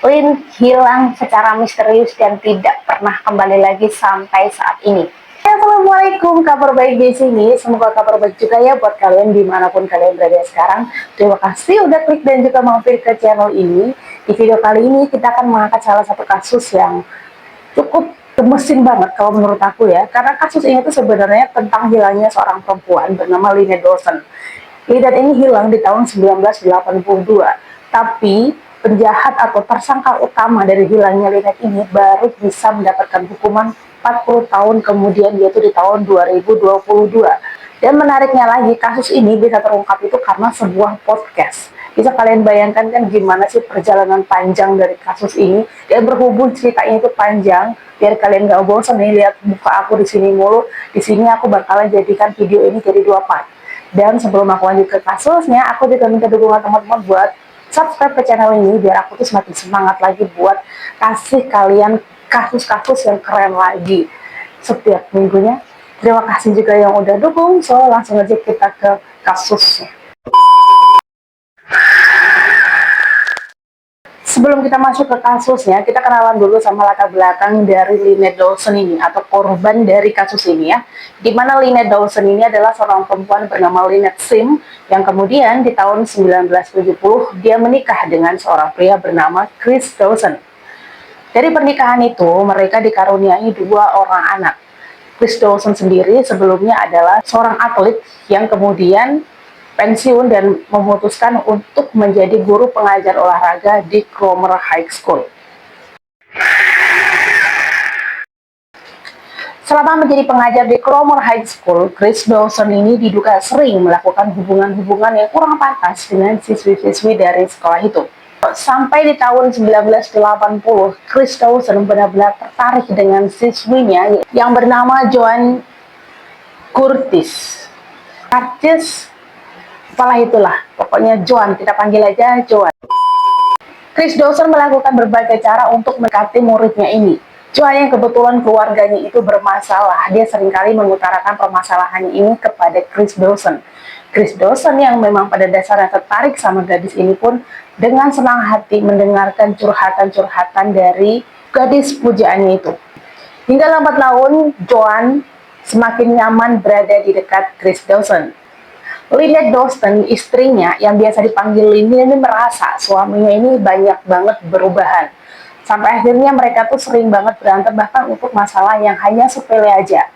Lin hilang secara misterius dan tidak pernah kembali lagi sampai saat ini. Assalamualaikum, kabar baik di sini. Semoga kabar baik juga ya buat kalian dimanapun kalian berada sekarang. Terima kasih udah klik dan juga mampir ke channel ini. Di video kali ini kita akan mengangkat salah satu kasus yang cukup gemesin banget kalau menurut aku ya. Karena kasus ini tuh sebenarnya tentang hilangnya seorang perempuan bernama Lynette Dawson. Lynette ini hilang di tahun 1982. Tapi penjahat atau tersangka utama dari hilangnya Lynette ini baru bisa mendapatkan hukuman 40 tahun kemudian, yaitu di tahun 2022. Dan menariknya lagi, kasus ini bisa terungkap itu karena sebuah podcast. Bisa kalian bayangkan kan gimana sih perjalanan panjang dari kasus ini? Dan berhubung ceritanya itu panjang, biar kalian gak bosan nih lihat muka aku di sini mulu. Di sini aku bakalan jadikan video ini jadi 2 part. Dan sebelum aku lanjut ke kasusnya, aku juga minta dukungan teman-teman buat subscribe ke channel ini biar aku tuh semakin semangat lagi buat kasih kalian kasus-kasus yang keren lagi setiap minggunya. Terima kasih juga yang udah dukung, so langsung aja kita ke kasusnya. Sebelum kita masuk ke kasusnya, kita kenalan dulu sama latar belakang dari Lynette Dawson ini, atau korban dari kasus ini ya. Dimana Lynette Dawson ini adalah seorang perempuan bernama Lynette Sim, yang kemudian di tahun 1970 dia menikah dengan seorang pria bernama Chris Dawson. Dari pernikahan itu, mereka dikaruniai 2 orang anak. Chris Dawson sendiri sebelumnya adalah seorang atlet yang kemudian pensiun dan memutuskan untuk menjadi guru pengajar olahraga di Cromer High School. Selama menjadi pengajar di Cromer High School, Chris Dawson ini diduga sering melakukan hubungan-hubungan yang kurang pantas dengan siswi-siswi dari sekolah itu. Sampai di tahun 1980, Chris Dawson benar-benar tertarik dengan siswinya yang bernama Joan Curtis. Apalah itulah, pokoknya Joan, kita panggil aja Joan. Chris Dawson melakukan berbagai cara untuk mendekati muridnya ini. Joan yang kebetulan keluarganya itu bermasalah, dia seringkali mengutarakan permasalahannya ini kepada Chris Dawson. Chris Dawson yang memang pada dasarnya tertarik sama gadis ini pun dengan senang hati mendengarkan curhatan-curhatan dari gadis pujaannya itu. Hingga lambat laun, Joan semakin nyaman berada di dekat Chris Dawson. Lynette Dawson, istrinya yang biasa dipanggil Lynn, ini merasa suaminya ini banyak banget perubahan. Sampai akhirnya mereka tuh sering banget berantem bahkan untuk masalah yang hanya sepele aja.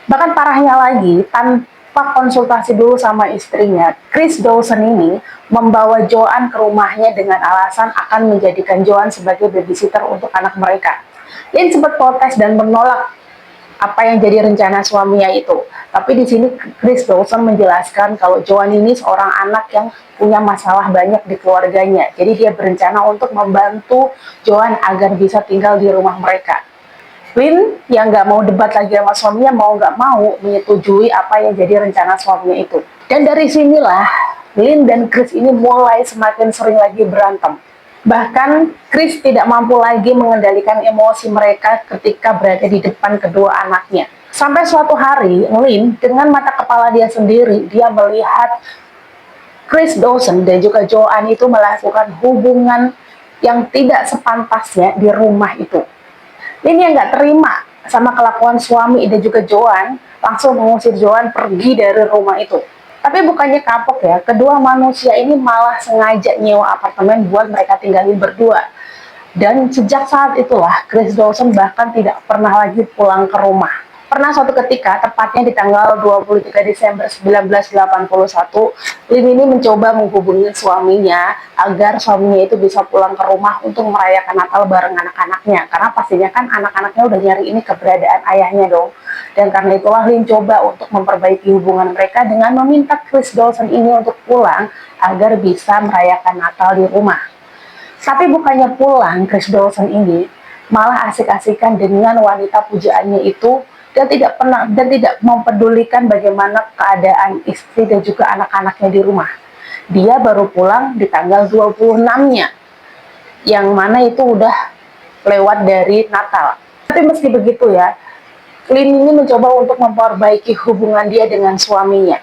Bahkan parahnya lagi, tanpa konsultasi dulu sama istrinya, Chris Dawson ini membawa Joan ke rumahnya dengan alasan akan menjadikan Joan sebagai babysitter untuk anak mereka. Lynn sempat protes dan menolak apa yang jadi rencana suaminya itu. Tapi di sini Chris Dawson menjelaskan kalau Joan ini seorang anak yang punya masalah banyak di keluarganya. Jadi dia berencana untuk membantu Joan agar bisa tinggal di rumah mereka. Lynn yang nggak mau debat lagi sama suaminya, mau nggak mau menyetujui apa yang jadi rencana suaminya itu. Dan dari sinilah Lynn dan Chris ini mulai semakin sering lagi berantem. Bahkan Chris tidak mampu lagi mengendalikan emosi mereka ketika berada di depan kedua anaknya. Sampai suatu hari, Lynn dengan mata kepala dia sendiri, dia melihat Chris Dawson dan juga Joan itu melakukan hubungan yang tidak sepantasnya di rumah itu. Lynn yang nggak terima sama kelakuan suami dan juga Joan, langsung mengusir Joan pergi dari rumah itu. Tapi bukannya kapok ya, kedua manusia ini malah sengaja nyewa apartemen buat mereka tinggalin berdua. Dan sejak saat itulah, Chris Dawson bahkan tidak pernah lagi pulang ke rumah. Pernah suatu ketika, tepatnya di tanggal 23 Desember 1981, Lynn ini mencoba menghubungi suaminya agar suaminya itu bisa pulang ke rumah untuk merayakan Natal bareng anak-anaknya. Karena pastinya kan anak-anaknya udah nyari ini keberadaan ayahnya dong. Dan karena itulah Lynn coba untuk memperbaiki hubungan mereka dengan meminta Chris Dawson ini untuk pulang agar bisa merayakan Natal di rumah. Tapi bukannya pulang, Chris Dawson ini malah asik-asikan dengan wanita pujaannya itu dan tidak mempedulikan bagaimana keadaan istri dan juga anak-anaknya di rumah. Dia baru pulang di tanggal 26-nya, yang mana itu udah lewat dari Natal. Tapi meski begitu ya, Lynn ini mencoba untuk memperbaiki hubungan dia dengan suaminya.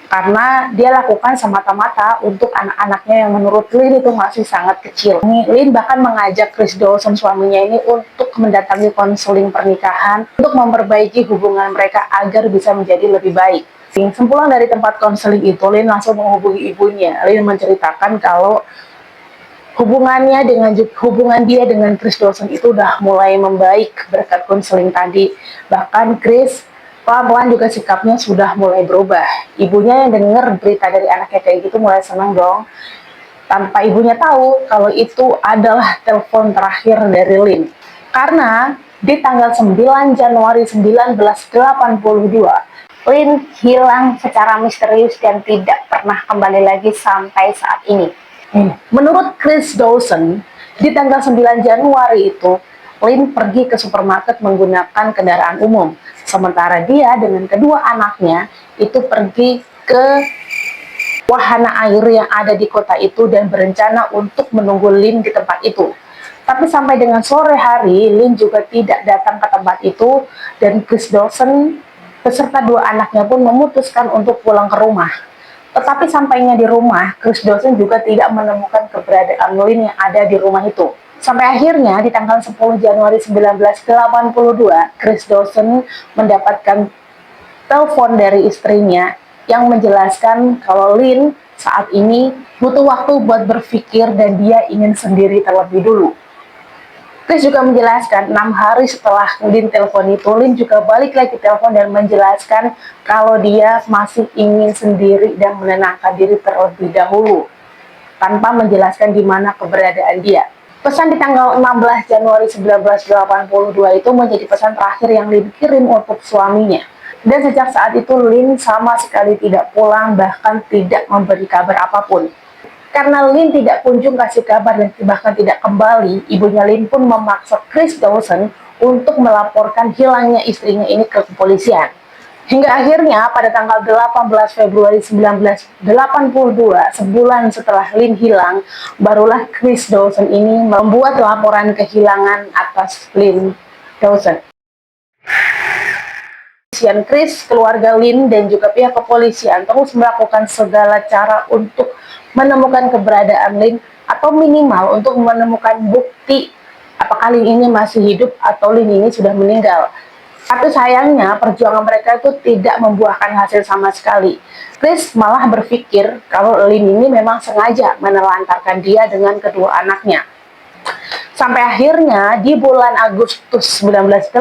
karena dia lakukan semata-mata untuk anak-anaknya yang menurut Lin itu masih sangat kecil. Lin bahkan mengajak Chris Dawson suaminya ini untuk mendatangi konseling pernikahan untuk memperbaiki hubungan mereka agar bisa menjadi lebih baik. Sepulang dari tempat konseling itu, Lin langsung menghubungi ibunya. Lin menceritakan kalau hubungan dia dengan Chris Dawson itu udah mulai membaik berkat konseling tadi. Bahkan Chris pelan-pelan juga sikapnya sudah mulai berubah. Ibunya yang dengar berita dari anaknya kayak gitu mulai senang dong. Tanpa ibunya tahu kalau itu adalah telepon terakhir dari Lin. Karena di tanggal 9 Januari 1982, Lin hilang secara misterius dan tidak pernah kembali lagi sampai saat ini. Menurut Chris Dawson, di tanggal 9 Januari itu, Lin pergi ke supermarket menggunakan kendaraan umum. Sementara dia dengan kedua anaknya itu pergi ke wahana air yang ada di kota itu dan berencana untuk menunggu Lin di tempat itu. Tapi sampai dengan sore hari, Lin juga tidak datang ke tempat itu dan Chris Dawson beserta dua anaknya pun memutuskan untuk pulang ke rumah. Tetapi sampainya di rumah, Chris Dawson juga tidak menemukan keberadaan Lin yang ada di rumah itu. Sampai akhirnya di tanggal 10 Januari 1982, Chris Dawson mendapatkan telepon dari istrinya yang menjelaskan kalau Lin saat ini butuh waktu buat berpikir dan dia ingin sendiri terlebih dulu. Chris juga menjelaskan 6 hari setelah Lin telepon itu, Lin juga balik lagi telepon dan menjelaskan kalau dia masih ingin sendiri dan menenangkan diri terlebih dahulu, tanpa menjelaskan di mana keberadaan dia. Pesan di tanggal 16 Januari 1982 itu menjadi pesan terakhir yang Lin kirim untuk suaminya. Dan sejak saat itu Lin sama sekali tidak pulang, bahkan tidak memberi kabar apapun. Karena Lin tidak kunjung kasih kabar dan bahkan tidak kembali, ibunya Lin pun memaksa Chris Dawson untuk melaporkan hilangnya istrinya ini ke kepolisian. Hingga akhirnya pada tanggal 18 Februari 1982, sebulan setelah Lin hilang, barulah Chris Dawson ini membuat laporan kehilangan atas Lin Dawson. Chris, keluarga Lin, dan juga pihak kepolisian terus melakukan segala cara untuk menemukan keberadaan Lin atau minimal untuk menemukan bukti apakah Lin ini masih hidup atau Lin ini sudah meninggal. Tapi sayangnya perjuangan mereka itu tidak membuahkan hasil sama sekali. Chris malah berpikir kalau Lin ini memang sengaja menelantarkan dia dengan kedua anaknya. Sampai akhirnya di bulan Agustus 1982,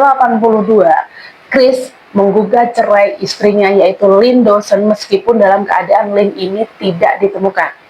Chris menggugat cerai istrinya yaitu Lin Dawson meskipun dalam keadaan Lin ini tidak ditemukan.